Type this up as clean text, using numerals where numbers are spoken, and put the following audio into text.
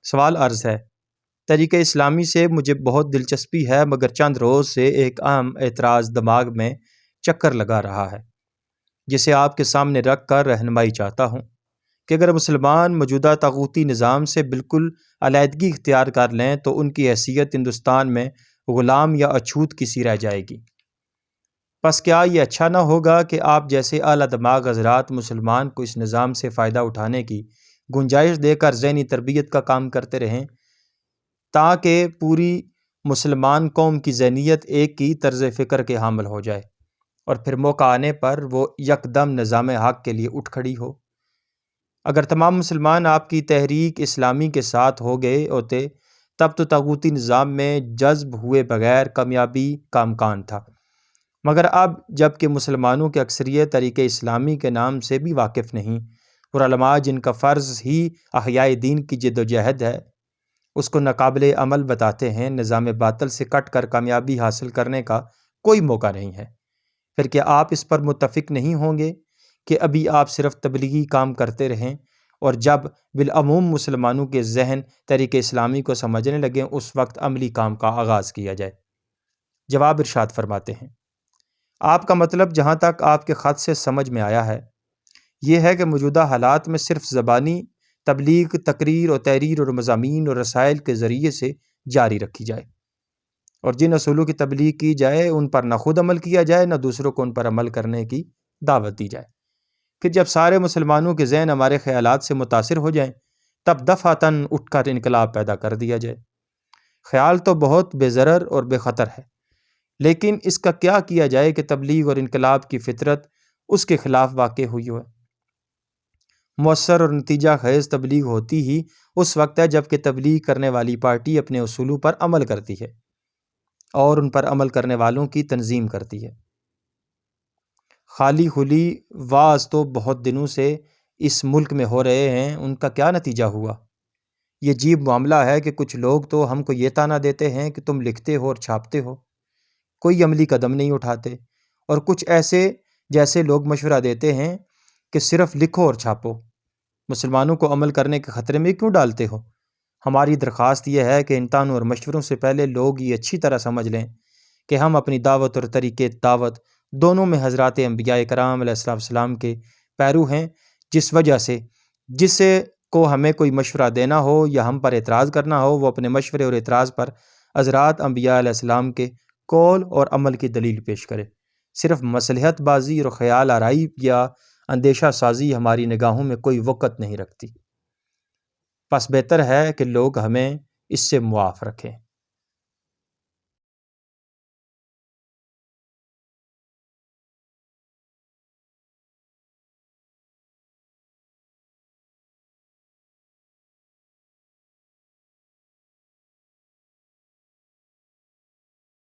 سوال عرض ہے، طریقہ اسلامی سے مجھے بہت دلچسپی ہے، مگر چند روز سے ایک اہم اعتراض دماغ میں چکر لگا رہا ہے، جسے آپ کے سامنے رکھ کر رہنمائی چاہتا ہوں کہ اگر مسلمان موجودہ طاغوتی نظام سے بالکل علیحدگی اختیار کر لیں تو ان کی حیثیت ہندوستان میں غلام یا اچھوت کی سی رہ جائے گی۔ پس کیا یہ اچھا نہ ہوگا کہ آپ جیسے اعلیٰ دماغ حضرات مسلمان کو اس نظام سے فائدہ اٹھانے کی گنجائش دے کر ذہنی تربیت کا کام کرتے رہیں، تاکہ پوری مسلمان قوم کی ذہنیت ایک ہی طرز فکر کے حامل ہو جائے اور پھر موقع آنے پر وہ یکدم نظام حق کے لیے اٹھ کھڑی ہو۔ اگر تمام مسلمان آپ کی تحریک اسلامی کے ساتھ ہو گئے ہوتے تب تو طاغوتی نظام میں جذب ہوئے بغیر کامیابی کا امکان تھا، مگر اب جب کہ مسلمانوں کی اکثریت طریقہ اسلامی کے نام سے بھی واقف نہیں، اور علماء جن کا فرض ہی احیاء دین کی جد و جہد ہے اس کو ناقابل عمل بتاتے ہیں، نظام باطل سے کٹ کر کامیابی حاصل کرنے کا کوئی موقع نہیں ہے، پھر کیا آپ اس پر متفق نہیں ہوں گے کہ ابھی آپ صرف تبلیغی کام کرتے رہیں اور جب بالعموم مسلمانوں کے ذہن طریقہ اسلامی کو سمجھنے لگیں اس وقت عملی کام کا آغاز کیا جائے؟ جواب ارشاد فرماتے ہیں، آپ کا مطلب جہاں تک آپ کے خط سے سمجھ میں آیا ہے یہ ہے کہ موجودہ حالات میں صرف زبانی تبلیغ، تقریر و تحریر اور مضامین اور رسائل کے ذریعے سے جاری رکھی جائے، اور جن اصولوں کی تبلیغ کی جائے ان پر نہ خود عمل کیا جائے نہ دوسروں کو ان پر عمل کرنے کی دعوت دی جائے۔ پھر جب سارے مسلمانوں کے ذہن ہمارے خیالات سے متاثر ہو جائیں تب دفعتاً اٹھ کر انقلاب پیدا کر دیا جائے۔ خیال تو بہت بے ضرر اور بے خطر ہے، لیکن اس کا کیا کیا جائے کہ تبلیغ اور انقلاب کی فطرت اس کے خلاف واقع ہوئی ہو۔ مؤثر اور نتیجہ خیز تبلیغ ہوتی ہی اس وقت ہے جب کہ تبلیغ کرنے والی پارٹی اپنے اصولوں پر عمل کرتی ہے اور ان پر عمل کرنے والوں کی تنظیم کرتی ہے۔ خالی خلی واعظ تو بہت دنوں سے اس ملک میں ہو رہے ہیں، ان کا کیا نتیجہ ہوا؟ یہ عجیب معاملہ ہے کہ کچھ لوگ تو ہم کو یہ طعنہ دیتے ہیں کہ تم لکھتے ہو اور چھاپتے ہو، کوئی عملی قدم نہیں اٹھاتے، اور کچھ ایسے جیسے لوگ مشورہ دیتے ہیں کہ صرف لکھو اور چھاپو، مسلمانوں کو عمل کرنے کے خطرے میں کیوں ڈالتے ہو؟ ہماری درخواست یہ ہے کہ ان طعنوں اور مشوروں سے پہلے لوگ یہ اچھی طرح سمجھ لیں کہ ہم اپنی دعوت اور طریقے دعوت دونوں میں حضرات انبیاء کرام علیہ السلام کے پیرو ہیں، جس وجہ سے جس کو ہمیں کوئی مشورہ دینا ہو یا ہم پر اعتراض کرنا ہو وہ اپنے مشورے اور اعتراض پر حضرات انبیاء علیہ السلام کے قول اور عمل کی دلیل پیش کرے۔ صرف مصلحت بازی اور خیال آرائی یا اندیشہ سازی ہماری نگاہوں میں کوئی وقت نہیں رکھتی، پس بہتر ہے کہ لوگ ہمیں اس سے معاف رکھیں۔